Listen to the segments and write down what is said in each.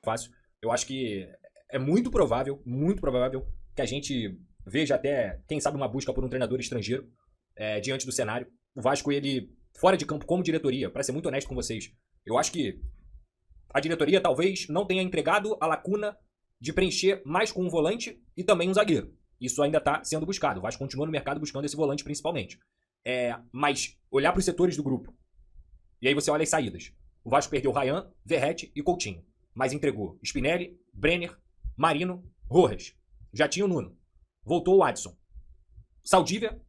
fácil. Eu acho que é muito provável que a gente veja até, quem sabe, uma busca por um treinador estrangeiro diante do cenário. O Vasco, ele, fora de campo como diretoria, para ser muito honesto com vocês, eu acho que a diretoria talvez não tenha entregado a lacuna de preencher mais com um volante e também um zagueiro. Isso ainda está sendo buscado. O Vasco continua no mercado buscando esse volante principalmente. Mas olhar para os setores do grupo, e aí você olha as saídas. O Vasco perdeu Ryan, Verratti e Coutinho, mas entregou Spinelli, Brenner, Marino, Rojas. Já tinha o Nuno. Voltou o Adson. Saldívia,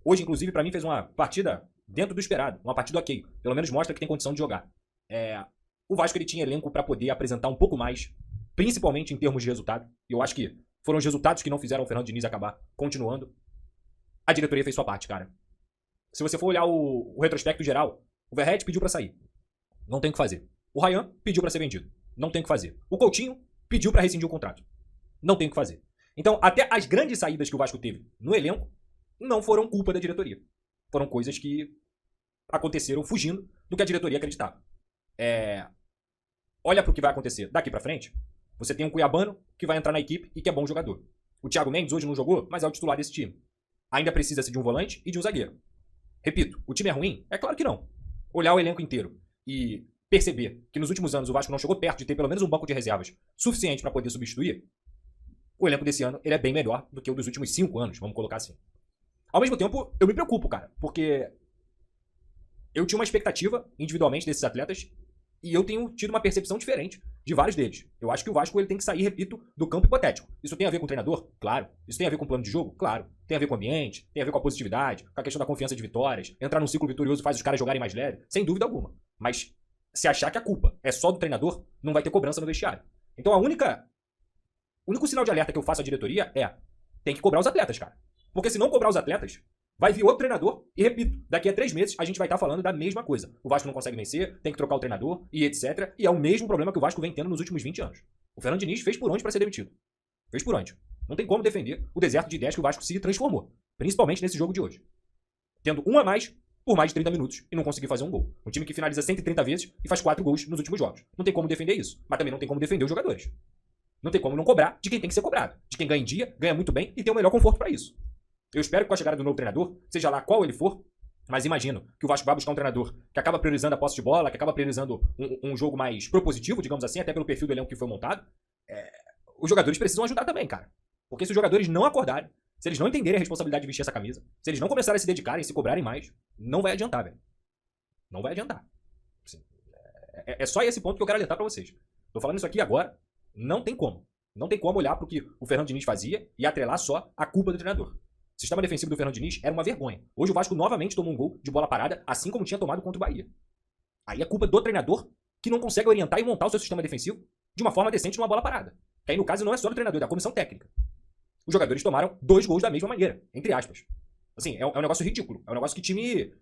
hoje inclusive para mim fez uma partida dentro do esperado, uma partida ok. Pelo menos mostra que tem condição de jogar. O Vasco, ele tinha elenco para poder apresentar um pouco mais, principalmente em termos de resultado. E eu acho que foram os resultados que não fizeram o Fernando Diniz acabar continuando. A diretoria fez sua parte, cara. Se você for olhar o retrospecto geral, o Verratti pediu para sair. Não tem o que fazer. O Ryan pediu para ser vendido. Não tem o que fazer. O Coutinho pediu para rescindir o contrato. Não tem o que fazer. Então, até as grandes saídas que o Vasco teve no elenco não foram culpa da diretoria. Foram coisas que aconteceram fugindo do que a diretoria acreditava. Olha pro que vai acontecer daqui pra frente. Você tem um cuiabano que vai entrar na equipe e que é bom jogador. O Thiago Mendes hoje não jogou, mas é o titular desse time. Ainda precisa-se de um volante e de um zagueiro. Repito, o time é ruim? É claro que não. Olhar o elenco inteiro e perceber que nos últimos anos o Vasco não chegou perto de ter pelo menos um banco de reservas suficiente para poder substituir, o elenco desse ano ele é bem melhor do que o dos últimos 5 anos, vamos colocar assim. Ao mesmo tempo, eu me preocupo, cara, porque eu tinha uma expectativa individualmente desses atletas e eu tenho tido uma percepção diferente de vários deles. Eu acho que o Vasco ele tem que sair, repito, do campo hipotético. Isso tem a ver com o treinador? Claro. Isso tem a ver com o plano de jogo? Claro. Tem a ver com o ambiente, tem a ver com a positividade, com a questão da confiança de vitórias. Entrar num ciclo vitorioso faz os caras jogarem mais leve, sem dúvida alguma. Mas se achar que a culpa é só do treinador, não vai ter cobrança no vestiário. Então o único sinal de alerta que eu faço à diretoria tem que cobrar os atletas, cara. Porque se não cobrar os atletas, vai vir outro treinador e, repito, daqui a 3 meses a gente vai estar falando da mesma coisa. O Vasco não consegue vencer, tem que trocar o treinador e etc. E é o mesmo problema que o Vasco vem tendo nos últimos 20 anos. O Fernando Diniz fez por onde para ser demitido. Fez por onde. Não tem como defender o deserto de ideias que o Vasco se transformou. Principalmente nesse jogo de hoje. Tendo um a mais por mais de 30 minutos e não conseguir fazer um gol. Um time que finaliza 130 vezes e faz 4 gols nos últimos jogos. Não tem como defender isso. Mas também não tem como defender os jogadores. Não tem como não cobrar de quem tem que ser cobrado. De quem ganha em dia, ganha muito bem e tem o melhor conforto para isso. Eu espero que com a chegada do novo treinador, seja lá qual ele for, mas imagino que o Vasco vai buscar um treinador que acaba priorizando a posse de bola, que acaba priorizando um jogo mais propositivo, digamos assim, até pelo perfil do elenco que foi montado. Os jogadores precisam ajudar também, cara. Porque se os jogadores não acordarem, se eles não entenderem a responsabilidade de vestir essa camisa, se eles não começarem a se dedicarem, se cobrarem mais, não vai adiantar, velho. Não vai adiantar. Assim, é só esse ponto que eu quero alertar pra vocês. Tô falando isso aqui agora, não tem como. Não tem como olhar pro que o Fernando Diniz fazia e atrelar só a culpa do treinador. O sistema defensivo do Fernando Diniz era uma vergonha. Hoje o Vasco novamente tomou um gol de bola parada, assim como tinha tomado contra o Bahia. Aí é culpa do treinador que não consegue orientar e montar o seu sistema defensivo de uma forma decente numa bola parada. Que aí no caso não é só do treinador, é da comissão técnica. Os jogadores tomaram 2 gols da mesma maneira, entre aspas. Assim, é um negócio ridículo. É um negócio que time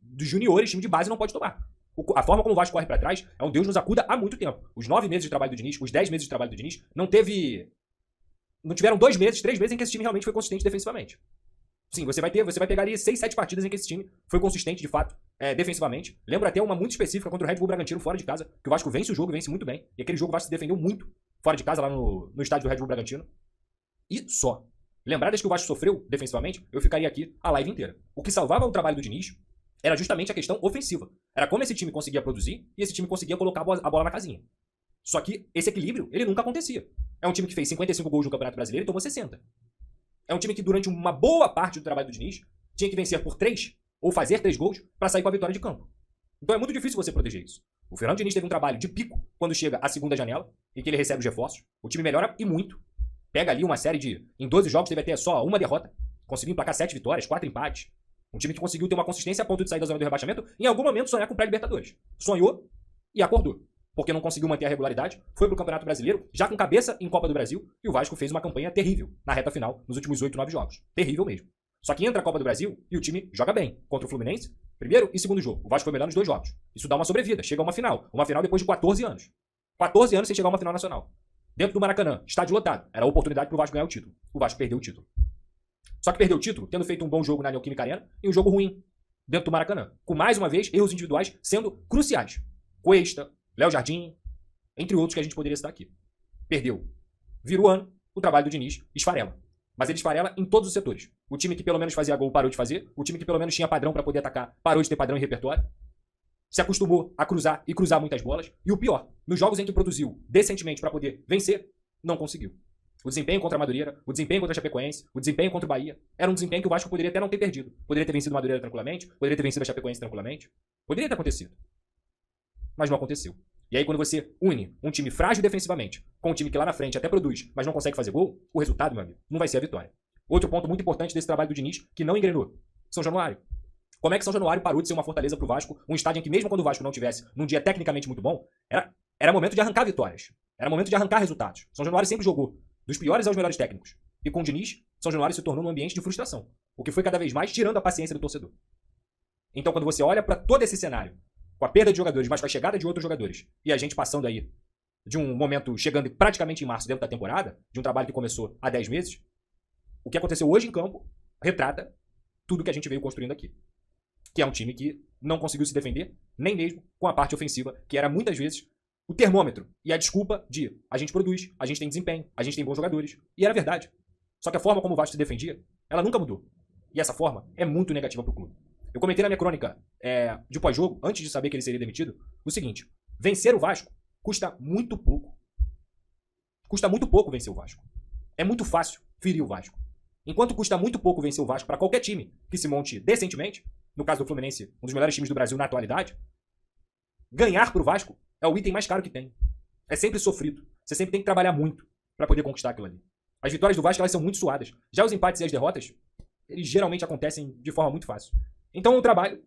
dos juniores, time de base não pode tomar. A forma como o Vasco corre pra trás é um Deus nos acuda há muito tempo. Os 9 meses de trabalho do Diniz, os 10 meses de trabalho do Diniz, não tiveram 2 meses, 3 meses em que esse time realmente foi consistente defensivamente. Sim, você vai pegar ali 6, 7 partidas em que esse time foi consistente, de fato, defensivamente. Lembro até uma muito específica contra o Red Bull Bragantino fora de casa, que o Vasco vence o jogo, vence muito bem. E aquele jogo o Vasco se defendeu muito fora de casa, lá no estádio do Red Bull Bragantino. E só. Lembradas que o Vasco sofreu defensivamente, eu ficaria aqui a live inteira. O que salvava o trabalho do Diniz era justamente a questão ofensiva. Era como esse time conseguia produzir e esse time conseguia colocar a bola na casinha. Só que esse equilíbrio, ele nunca acontecia. É um time que fez 55 gols no Campeonato Brasileiro e tomou 60. É um time que durante uma boa parte do trabalho do Diniz tinha que vencer por 3 ou fazer 3 gols para sair com a vitória de campo. Então é muito difícil você proteger isso. O Fernando Diniz teve um trabalho de pico quando chega a segunda janela e que ele recebe os reforços. O time melhora e muito. Pega ali uma série de... Em 12 jogos teve até só uma derrota. Conseguiu emplacar 7 vitórias, 4 empates. Um time que conseguiu ter uma consistência a ponto de sair da zona do rebaixamento e em algum momento sonhar com o pré-Libertadores. Sonhou e acordou. Porque não conseguiu manter a regularidade, foi pro Campeonato Brasileiro, já com cabeça em Copa do Brasil, e o Vasco fez uma campanha terrível na reta final, nos últimos 8, 9 jogos. Terrível mesmo. Só que entra a Copa do Brasil e o time joga bem contra o Fluminense, primeiro e segundo jogo. O Vasco foi melhor nos 2 jogos. Isso dá uma sobrevida, chega a uma final. Uma final depois de 14 anos. 14 anos sem chegar a uma final nacional. Dentro do Maracanã, estádio lotado. Era a oportunidade pro Vasco ganhar o título. O Vasco perdeu o título. Só que perdeu o título tendo feito um bom jogo na Neoquímica Arena e um jogo ruim dentro do Maracanã. Com mais uma vez, erros individuais sendo cruciais. Cuesta, Léo Jardim, entre outros que a gente poderia citar aqui. Perdeu. Vira o ano, o trabalho do Diniz esfarela. Mas ele esfarela em todos os setores. O time que pelo menos fazia gol parou de fazer. O time que pelo menos tinha padrão para poder atacar parou de ter padrão e repertório. Se acostumou a cruzar e cruzar muitas bolas. E o pior, nos jogos em que produziu decentemente para poder vencer, não conseguiu. O desempenho contra a Madureira, o desempenho contra a Chapecoense, o desempenho contra o Bahia, era um desempenho que o Vasco poderia até não ter perdido. Poderia ter vencido a Madureira tranquilamente, poderia ter vencido a Chapecoense tranquilamente. Poderia ter acontecido. Mas não aconteceu. E aí quando você une um time frágil defensivamente com um time que lá na frente até produz, mas não consegue fazer gol, o resultado, meu amigo, não vai ser a vitória. Outro ponto muito importante desse trabalho do Diniz, que não engrenou. São Januário. Como é que São Januário parou de ser uma fortaleza pro Vasco, um estádio em que mesmo quando o Vasco não tivesse num dia tecnicamente muito bom, era momento de arrancar vitórias. Era momento de arrancar resultados. São Januário sempre jogou dos piores aos melhores técnicos. E com o Diniz, São Januário se tornou um ambiente de frustração, o que foi cada vez mais tirando a paciência do torcedor. Então quando você olha para todo esse cenário, com a perda de jogadores, mas com a chegada de outros jogadores, e a gente passando aí de um momento chegando praticamente em março dentro da temporada, de um trabalho que começou há 10 meses, o que aconteceu hoje em campo retrata tudo que a gente veio construindo aqui. Que é um time que não conseguiu se defender, nem mesmo com a parte ofensiva, que era muitas vezes o termômetro e a desculpa de a gente produz, a gente tem desempenho, a gente tem bons jogadores. E era verdade. Só que a forma como o Vasco se defendia, ela nunca mudou. E essa forma é muito negativa para o clube. Eu comentei na minha crônica de pós-jogo, antes de saber que ele seria demitido, o seguinte: vencer o Vasco custa muito pouco. Custa muito pouco vencer o Vasco. É muito fácil ferir o Vasco. Enquanto custa muito pouco vencer o Vasco para qualquer time que se monte decentemente, no caso do Fluminense, um dos melhores times do Brasil na atualidade, ganhar pro Vasco é o item mais caro que tem. É sempre sofrido. Você sempre tem que trabalhar muito para poder conquistar aquilo ali. As vitórias do Vasco, elas são muito suadas. Já os empates e as derrotas, eles geralmente acontecem de forma muito fácil. Então o trabalho,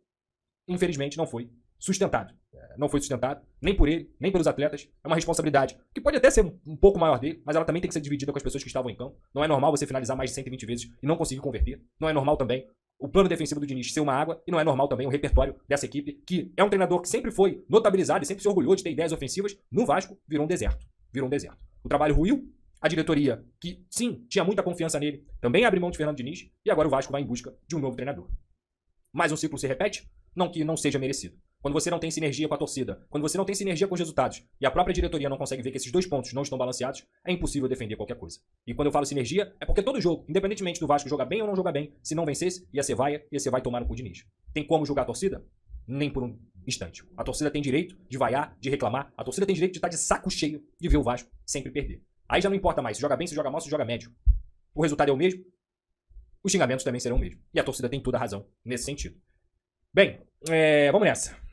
infelizmente, não foi sustentado. Não foi sustentado, nem por ele, nem pelos atletas. É uma responsabilidade que pode até ser um pouco maior dele, mas ela também tem que ser dividida com as pessoas que estavam em campo. Não é normal você finalizar mais de 120 vezes e não conseguir converter. Não é normal também o plano defensivo do Diniz ser uma água, e não é normal também o repertório dessa equipe, que é um treinador que sempre foi notabilizado e sempre se orgulhou de ter ideias ofensivas. No Vasco, virou um deserto. Virou um deserto. O trabalho ruiu, a diretoria, que sim, tinha muita confiança nele, também abriu mão de Fernando Diniz, e agora o Vasco vai em busca de um novo treinador. Mais um ciclo se repete? Não que não seja merecido. Quando você não tem sinergia com a torcida, quando você não tem sinergia com os resultados, e a própria diretoria não consegue ver que esses dois pontos não estão balanceados, é impossível defender qualquer coisa. E quando eu falo sinergia, é porque todo jogo, independentemente do Vasco jogar bem ou não jogar bem, se não vencesse, ia ser vaia, e você vai tomar no cu de Diniz. Tem como julgar a torcida? Nem por um instante. A torcida tem direito de vaiar, de reclamar, a torcida tem direito de estar de saco cheio de ver o Vasco sempre perder. Aí já não importa mais se joga bem, se joga mal, se joga médio. O resultado é o mesmo, os xingamentos também serão o mesmo. E a torcida tem toda a razão nesse sentido. Bem, vamos nessa.